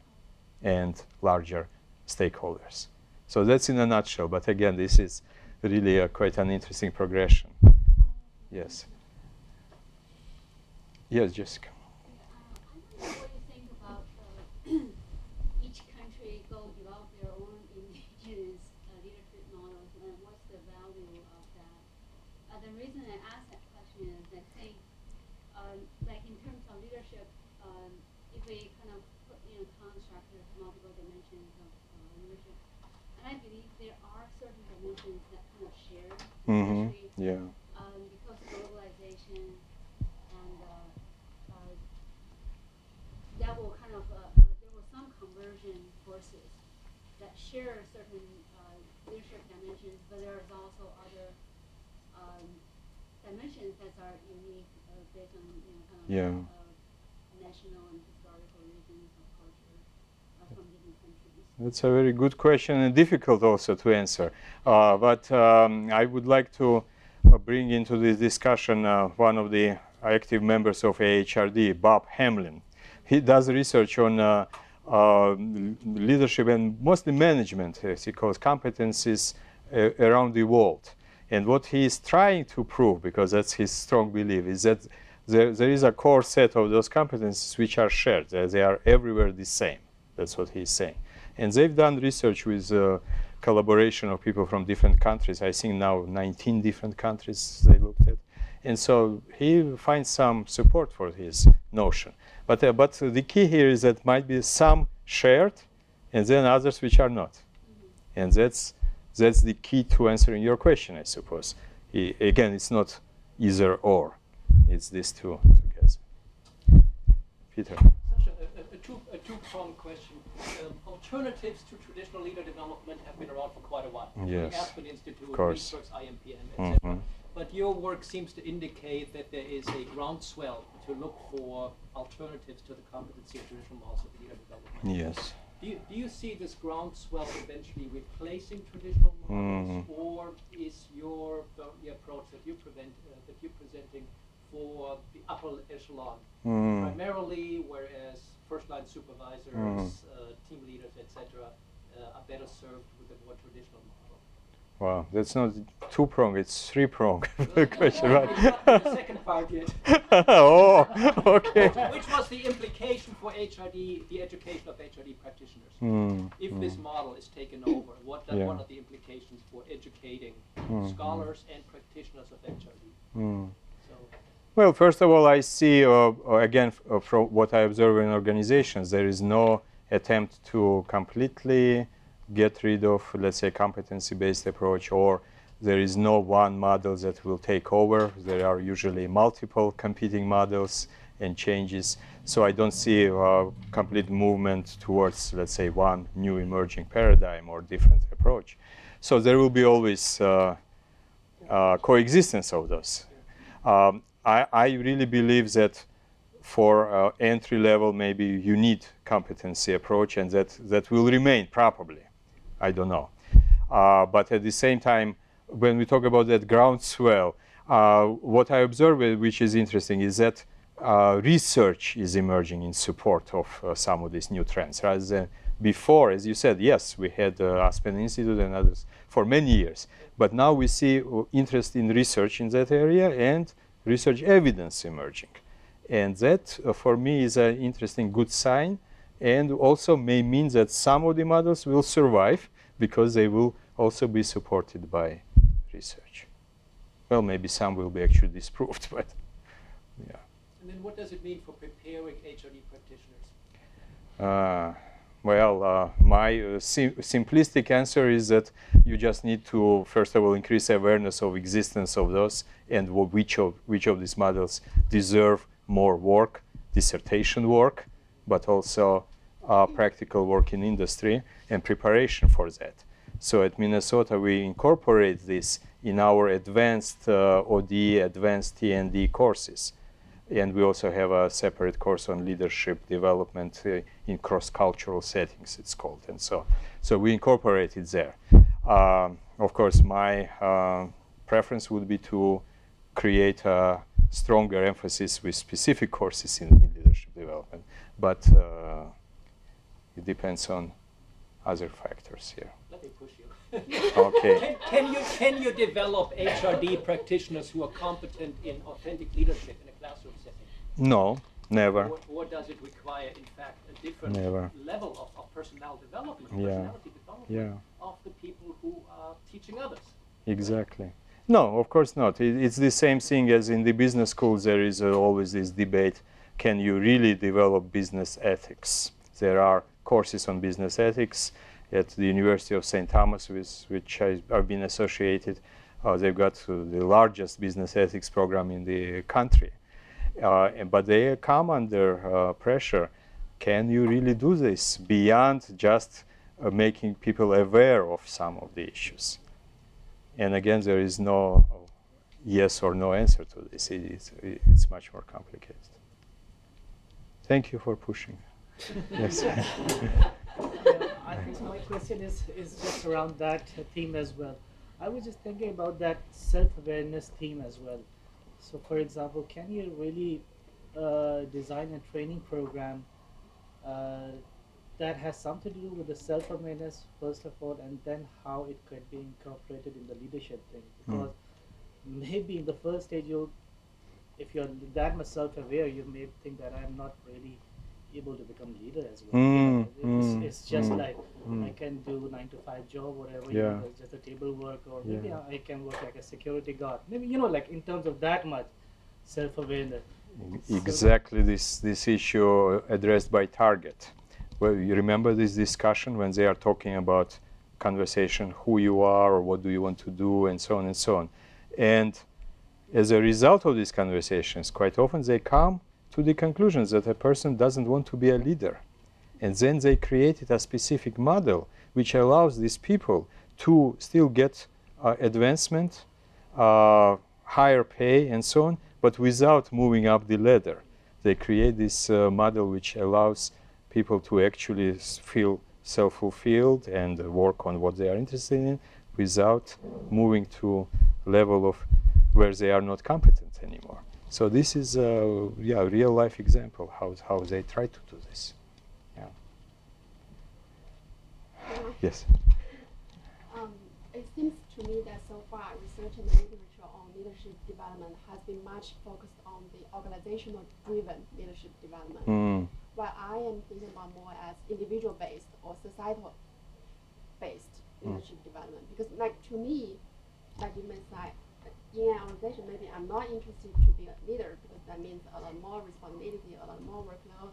and larger stakeholders. So that's in a nutshell. But again, this is really quite an interesting progression. Yes. Yes, Jessica. I wonder what you think about each country go develop their own indigenous leadership models, and what's the value of that? The reason I ask that question is I think, like in terms of leadership, if we kind of put in a construct of multiple dimensions of leadership, and I believe there are certain dimensions that kind of share, especially because globalization and that will kind of there were some conversion forces that share certain leadership dimensions, but there is also other dimensions that are unique based on kind of national and historical reasons of culture from different countries. That's a very good question and difficult also to answer. But I would like to bring into this discussion one of the active members of AHRD, Bob Hamlin. He does research on leadership and mostly management, as he calls competencies around the world. And what he is trying to prove, because that's his strong belief, is that there is a core set of those competencies which are shared. They are everywhere the same. That's what he's saying. And they've done research with collaboration of people from different countries. I think now 19 different countries they looked at. And so he finds some support for his notion. But the key here is that might be some shared and then others which are not. And that's the key to answering your question, I suppose. Again, it's not either or. It's these two together. Peter. A two-pronged question. Alternatives to traditional leader development have been around for quite a while. Yes, The Aspen Institute, of course. Research, IMPM, etc. But your work seems to indicate that there is a groundswell to look for alternatives to the competency of traditional models of leader development. Yes. Do you see this groundswell eventually replacing traditional models, or is the approach that you're presenting for the upper echelon primarily, whereas first-line supervisors, team leaders, etc., are better served with a more traditional model? Wow, that's not two-pronged, it's three-pronged question, Well, right? it's not the second part yet. Oh, okay. Which was the implication for HRD, the education of HRD practitioners? If this model is taken over, what are the implications for educating scholars and practitioners of HRD? Well, first of all, I see, again, from what I observe in organizations, there is no attempt to completely get rid of, let's say, competency-based approach, or there is no one model that will take over. There are usually multiple competing models and changes. So I don't see a complete movement towards, let's say, one new emerging paradigm or different approach. So there will be always coexistence of those. I really believe that for entry level, maybe you need competency approach, and that will remain probably. I don't know. But at the same time, when we talk about that groundswell, what I observe, which is interesting, is that research is emerging in support of some of these new trends. Rather than before, as you said, yes, we had Aspen Institute and others for many years. But now we see interest in research in that area and research evidence emerging. And that, for me, is an interesting, good sign, and also may mean that some of the models will survive because they will also be supported by research. Well, maybe some will be actually disproved, but yeah. And then what does it mean for preparing HRD practitioners? My simplistic answer is that you just need to, first of all, increase awareness of existence of those and which of these models deserve more work, dissertation work, but also practical work in industry and preparation for that. So at Minnesota, we incorporate this in our advanced OD, advanced T&D courses. And we also have a separate course on leadership development in cross-cultural settings, it's called. And so we incorporate it there. Of course, my preference would be to create a stronger emphasis with specific courses in leadership development. But it depends on other factors here. Let me push you. Okay. Can you develop HRD practitioners who are competent in authentic leadership in a classroom setting? No, never. Or does it require, in fact, a different level of personality development of the people who are teaching others? Exactly. No, of course not. It's the same thing as in the business schools. There is always this debate, can you really develop business ethics? There are courses on business ethics at the University of St. Thomas, with which I've been associated. They've got the largest business ethics program in the country. But they come under pressure. Can you really do this beyond just making people aware of some of the issues? And again, there is no yes or no answer to this. It's much more complicated. Thank you for pushing. Yes. I think my question is just around that theme as well. I was just thinking about that self-awareness theme as well. So, for example, can you really design a training program that has something to do with the self-awareness, first of all, and then how it could be incorporated in the leadership thing? Because maybe in the first stage, if you're that much self-aware, you may think that I'm not really able to become leader as well. You know, it's just like I can do 9 to 5 job, whatever. You know, it's just a table work, or maybe I can work like a security guard. Maybe, you know, like in terms of that much self-awareness. Exactly this issue addressed by Target. Well, you remember this discussion when they are talking about conversation, who you are or what do you want to do, and so on and so on. And as a result of these conversations, quite often they come to the conclusions that a person doesn't want to be a leader. And then they created a specific model which allows these people to still get advancement, higher pay, and so on, but without moving up the ladder. They create this model which allows people to actually feel self-fulfilled and work on what they are interested in without moving to level of where they are not competent anymore. So this is a real life example how they try to do this. Yeah. Yes. It seems to me that so far research and literature on leadership development has been much focused on the organizational driven leadership development. While I am thinking about more as individual based or societal based leadership development. Because like to me, like you may say, in an organization maybe I'm not interested to be a leader because that means a lot more responsibility, a lot more workload.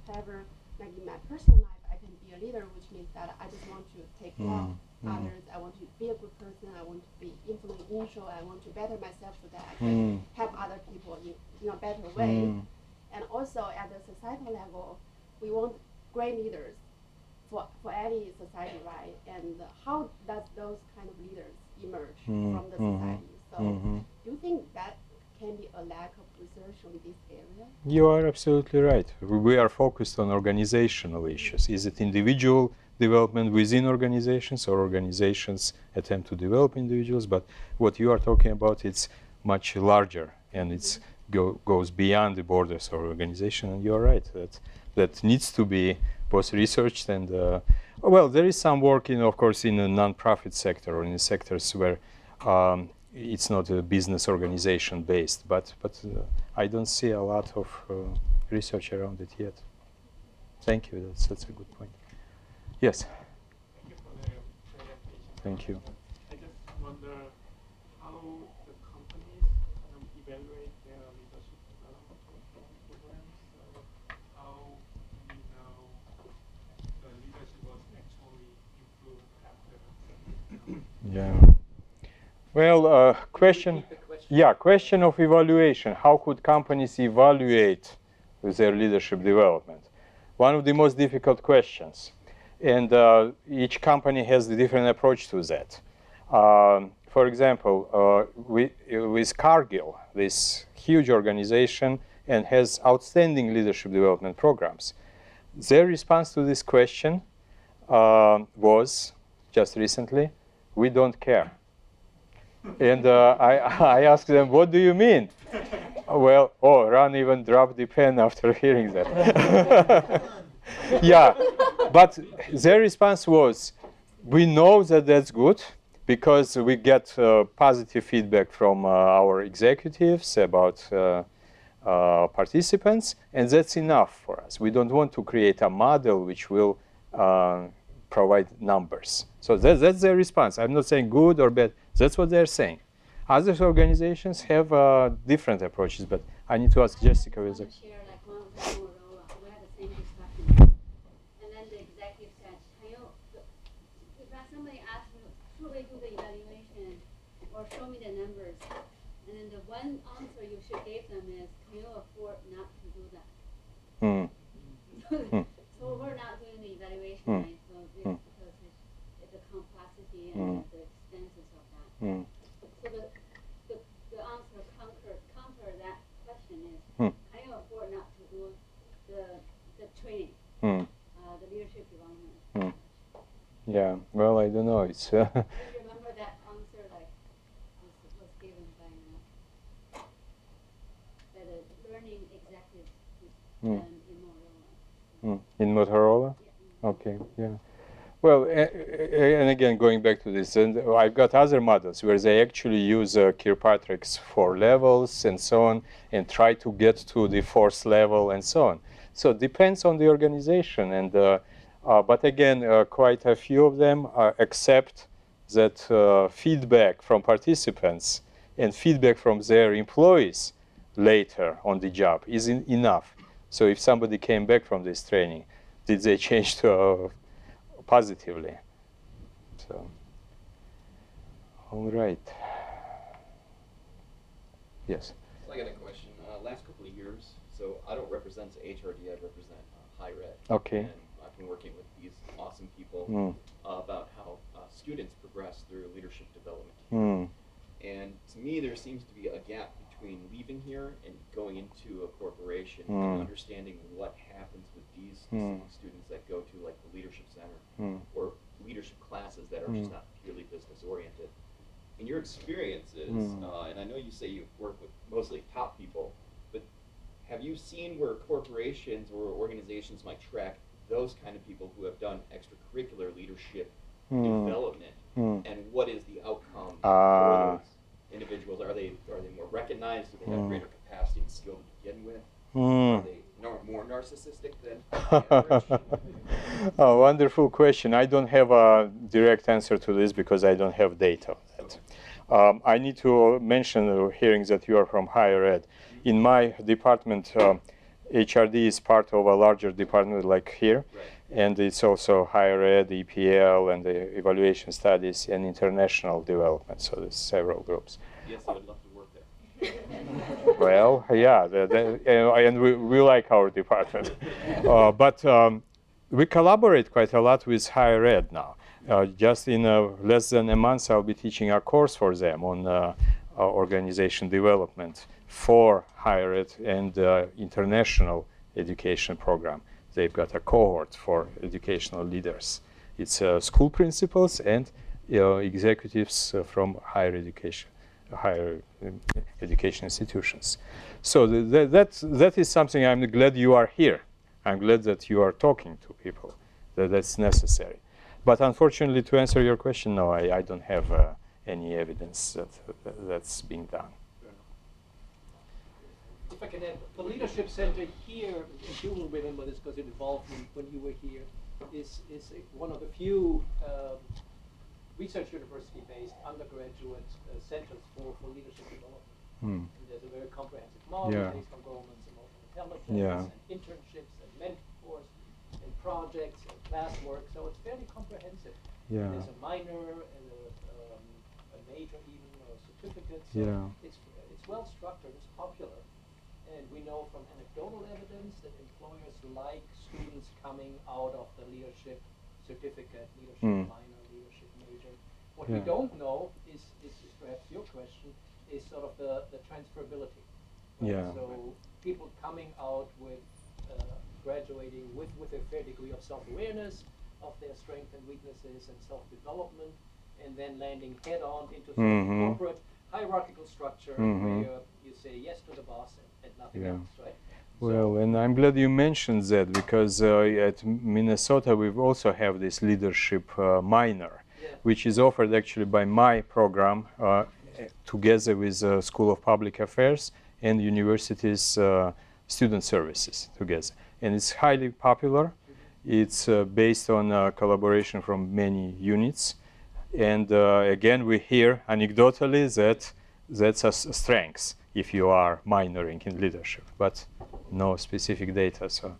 However, like in my personal life I can be a leader, which means that I just want to take care of others, I want to be a good person, I want to be influential, I want to better myself so that I can help other people in a better way. And also at the societal level, we want great leaders for any society, right? And how does those kind of leaders emerge from the society? So do you think that can be a lack of research on this area? You are absolutely right. We are focused on organizational issues. Is it individual development within organizations, or organizations attempt to develop individuals? But what you are talking about, it's much larger, and it's goes beyond the borders of organization. And you are right, that needs to be both researched and well, there is some work in, of course, in the non-profit sector or in sectors where it's not a business organization based, but I don't see a lot of research around it yet. Thank you. That's a good point. Yes. Thank you for the presentation. Thank you. I just wonder how the companies evaluate their leadership development programs. How do you know the leadership was actually improved after? Yeah. Well, question. Yeah, question of evaluation. How could companies evaluate their leadership development? One of the most difficult questions. And each company has a different approach to that. For example, with Cargill, this huge organization, and has outstanding leadership development programs. Their response to this question was, just recently, we don't care. And I asked them, what do you mean? Well, Ron even dropped the pen after hearing that. Yeah, but their response was, we know that that's good because we get positive feedback from our executives about participants, and that's enough for us. We don't want to create a model which will provide numbers. So that's their response. I'm not saying good or bad. That's what they're saying. Other organizations have different approaches, but I need to ask Jessica. I just share like one of the we had the same discussion, and then the executive said, if somebody asks me, should we do the evaluation or show me the numbers, and then the one answer you should give them is, can you afford not to do that? So we're not doing the evaluation, right? So because it's the complexity and the expenses of that. So the answer counter that question is, can you afford not to do the training, the leadership development? Yeah, well, I don't know. It's. Do you remember that answer, like was given by the learning executive in Motorola? In Motorola? Okay, yeah. Well, and again, going back to this, and I've got other models where they actually use Kirkpatrick's 4 levels and so on, and try to get to the 4th level and so on. So it depends on the organization, and but again, quite a few of them accept that feedback from participants and feedback from their employees later on the job is enough. So if somebody came back from this training, did they change to positively? So, all right. Yes. So I got a question. Last couple of years, so I don't represent HRD, I represent higher ed. Okay. And I've been working with these awesome people about how students progress through leadership development. And to me, there seems to be a gap between leaving here and going into a corporation and understanding what happens with these specific students that go to like the leadership center or leadership classes that are just not purely business oriented. In your experiences, and I know you say you work with mostly top people, but have you seen where corporations or organizations might track those kind of people who have done extracurricular leadership development, and what is the outcome for those individuals? Are they more recognized? Do they have greater capacity and skill to begin with? Are they more narcissistic than average? Oh, wonderful question. I don't have a direct answer to this because I don't have data on that. I need to mention, hearing that you are from higher ed. In my department, HRD is part of a larger department like here, and it's also higher ed, EPL, and the evaluation studies and international development. So there's several groups. Yes, I would love to work there. Well, yeah, and we like our department. But we collaborate quite a lot with higher ed now. Just in less than a month, I'll be teaching a course for them on organization development for higher ed and international education program. They've got a cohort for educational leaders. It's school principals and executives from higher education institutions. So that is something I'm glad you are here. I'm glad that you are talking to people. That's necessary. But unfortunately, to answer your question, no, I don't have any evidence that's being done. If I can add, the Leadership Center here, and you will remember this because it involved me when you were here, is one of the few research university-based undergraduate centers for leadership development. And there's a very comprehensive model based on Goldman's emotional intelligence, and internships, and mentors, and projects, and classwork. So it's fairly comprehensive. There's a minor, and a major even, or a certificate. So it's well structured, it's popular. And we know from anecdotal evidence that employers like students coming out of the leadership certificate, leadership minor, leadership major. What we don't know is perhaps your question, is sort of the transferability. So people coming out with, graduating with a fair degree of self-awareness of their strengths and weaknesses and self-development, and then landing head-on into sort of a corporate hierarchical structure where you say yes to the boss and nothing else, right? Well, and I'm glad you mentioned that because at Minnesota we also have this leadership minor, which is offered actually by my program together with School of Public Affairs and university's student services together. And it's highly popular. It's based on collaboration from many units. And again, we hear anecdotally that that's a strength if you are minoring in leadership, but no specific data, so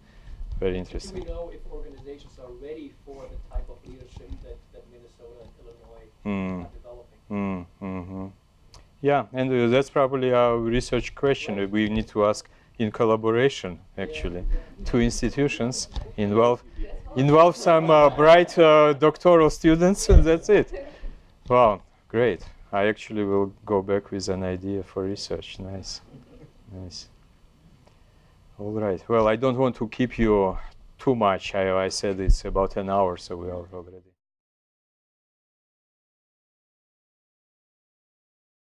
very interesting. Do we know if organizations are ready for the type of leadership that Minnesota and Illinois are developing? Yeah, and that's probably a research question we need to ask in collaboration, actually. Two institutions involve some bright doctoral students, and that's it. Wow, great. I actually will go back with an idea for research. Nice. All right. Well, I don't want to keep you too much. I said it's about an hour, so we are already.